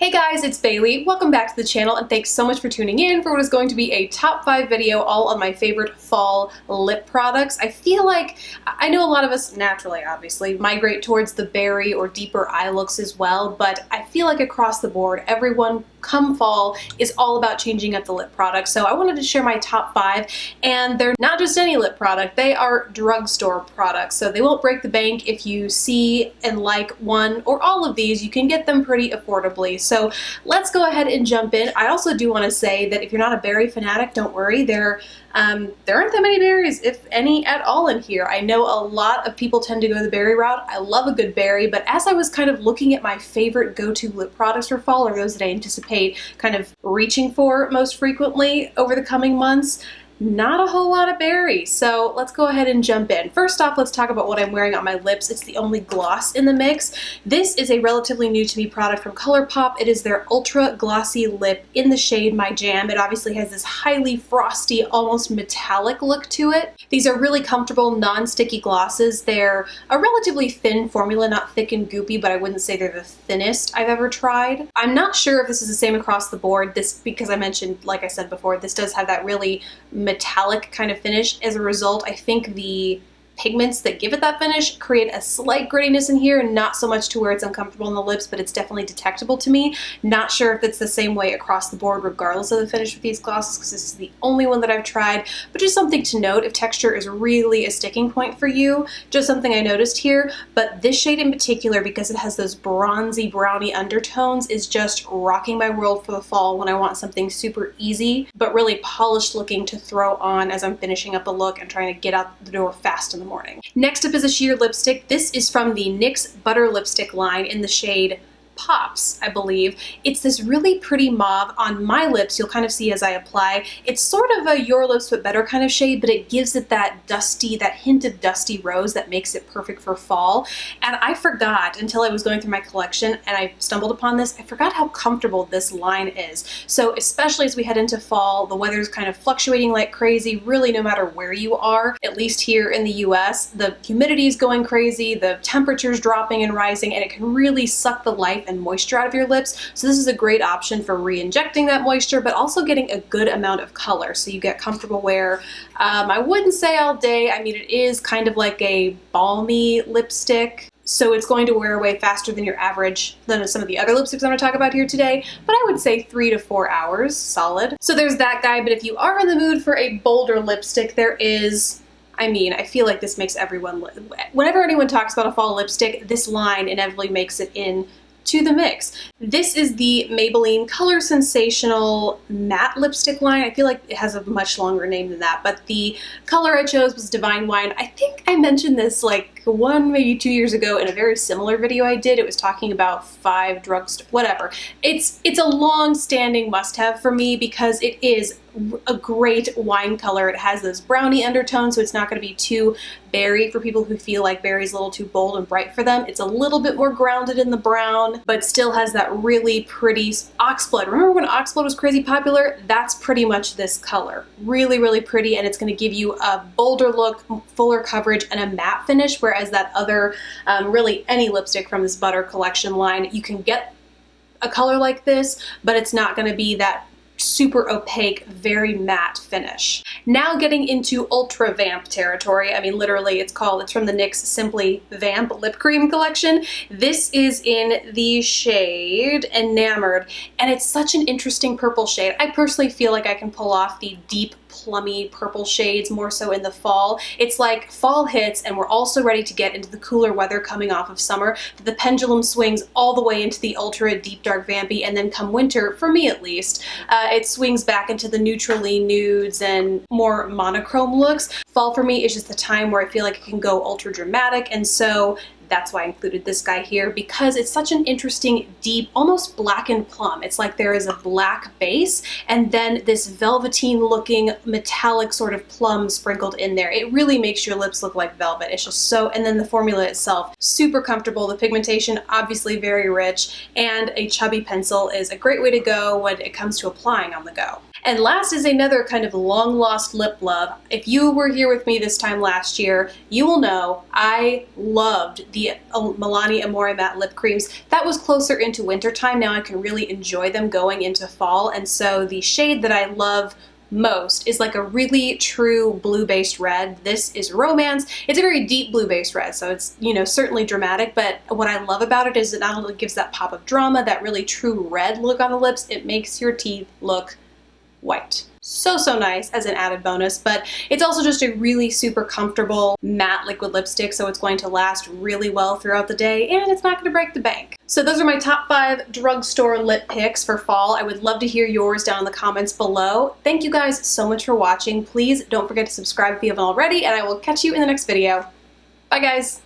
Hey guys, it's Bailey. Welcome back to the channel and thanks so much for tuning in for what is going to be a top 5 video all on my favorite fall lip products. I feel like, I know a lot of us naturally, obviously, migrate towards the berry or deeper eye looks as well, but I feel like across the board, everyone come fall is all about changing up the lip products. So I wanted to share my top 5, and they're not just any lip product, they are drugstore products. So they won't break the bank. If you see and like one or all of these, you can get them pretty affordably. So let's go ahead and jump in. I also do want to say that if you're not a berry fanatic, don't worry. There aren't that many berries, if any at all, in here. I know a lot of people tend to go the berry route. I love a good berry, but as I was kind of looking at my favorite go-to lip products for fall, or those that I anticipate kind of reaching for most frequently over the coming months, not a whole lot of berry. So let's go ahead and jump in. First off, let's talk about what I'm wearing on my lips. It's the only gloss in the mix. This is a relatively new to me product from ColourPop. It is their Ultra Glossy Lip in the shade My Jam. It obviously has this highly frosty, almost metallic look to it. These are really comfortable, non-sticky glosses. They're a relatively thin formula, not thick and goopy, but I wouldn't say they're the thinnest I've ever tried. I'm not sure if this is the same across the board. This, because I mentioned, like I said before, this does have that really metallic kind of finish. As a result, I think the pigments that give it that finish create a slight grittiness in here, not so much to where it's uncomfortable in the lips, but it's definitely detectable to me. Not sure if it's the same way across the board regardless of the finish with these glosses, because this is the only one that I've tried, but just something to note if texture is really a sticking point for you, just something I noticed here. But this shade in particular, because it has those bronzy brownie undertones, is just rocking my world for the fall when I want something super easy but really polished looking to throw on as I'm finishing up a look and trying to get out the door fast in the morning. Next up is a sheer lipstick. This is from the NYX Butter Lipstick line in the shade Pops, I believe. It's this really pretty mauve. On my lips, you'll kind of see as I apply, it's sort of a Your Lips But Better kind of shade, but it gives it that dusty, that hint of dusty rose that makes it perfect for fall. And I forgot until I was going through my collection and I stumbled upon this, I forgot how comfortable this line is. So especially as we head into fall, the weather's kind of fluctuating like crazy, really no matter where you are, at least here in the US, the humidity is going crazy, the temperature's dropping and rising, and it can really suck the life and moisture out of your lips. So this is a great option for re-injecting that moisture, but also getting a good amount of color so you get comfortable wear. I wouldn't say all day. I mean, it is kind of like a balmy lipstick, so it's going to wear away faster than your average, than some of the other lipsticks I'm going to talk about here today, but I would say 3 to 4 hours solid. So there's that guy, but if you are in the mood for a bolder lipstick, there is, I mean, I feel like this makes everyone, whenever anyone talks about a fall lipstick, this line inevitably makes it in to the mix. This is the Maybelline Color Sensational Matte Lipstick line. I feel like it has a much longer name than that, but the color I chose was Divine Wine. I think I mentioned this like 1, maybe 2 years ago in a very similar video I did. It was talking about 5 drugstore, whatever. It's a long-standing must-have for me because it is a great wine color. It has those brownie undertones, so it's not going to be too berry for people who feel like berry's a little too bold and bright for them. It's a little bit more grounded in the brown, but still has that really pretty oxblood. Remember when oxblood was crazy popular? That's pretty much this color. Really, really pretty, and it's going to give you a bolder look, fuller coverage, and a matte finish, whereas that other, really any lipstick from this Butter collection line, you can get a color like this, but it's not going to be that super opaque, very matte finish. Now getting into Ultra Vamp territory. I mean, literally it's from the NYX Simply Vamp Lip Cream collection. This is in the shade Enamored, and it's such an interesting purple shade. I personally feel like I can pull off the deep plummy purple shades more so in the fall. It's like fall hits and we're also ready to get into the cooler weather coming off of summer. The pendulum swings all the way into the ultra deep dark vampy, and then come winter, for me at least, it swings back into the neutrally nudes and more monochrome looks. Fall for me is just the time where I feel like it can go ultra dramatic, and so that's why I included this guy here, because it's such an interesting, deep, almost blackened plum. It's like there is a black base and then this velveteen looking metallic sort of plum sprinkled in there. It really makes your lips look like velvet. It's just so, and then the formula itself, super comfortable. The pigmentation, obviously very rich, and a chubby pencil is a great way to go when it comes to applying on the go. And last is another kind of long lost lip love. If you were here with me this time last year, you will know I loved the Milani Amore Matte Lip Creams. That was closer into wintertime. Now I can really enjoy them going into fall, and so the shade that I love most is like a really true blue-based red. This is Romance. It's a very deep blue-based red, so it's, you know, certainly dramatic, but what I love about it is it not only gives that pop of drama, that really true red look on the lips, it makes your teeth look white. So nice as an added bonus, but it's also just a really super comfortable matte liquid lipstick, so it's going to last really well throughout the day, and it's not going to break the bank. So those are my top 5 drugstore lip picks for fall. I would love to hear yours down in the comments below. Thank you guys so much for watching. Please don't forget to subscribe if you haven't already, and I will catch you in the next video. Bye guys!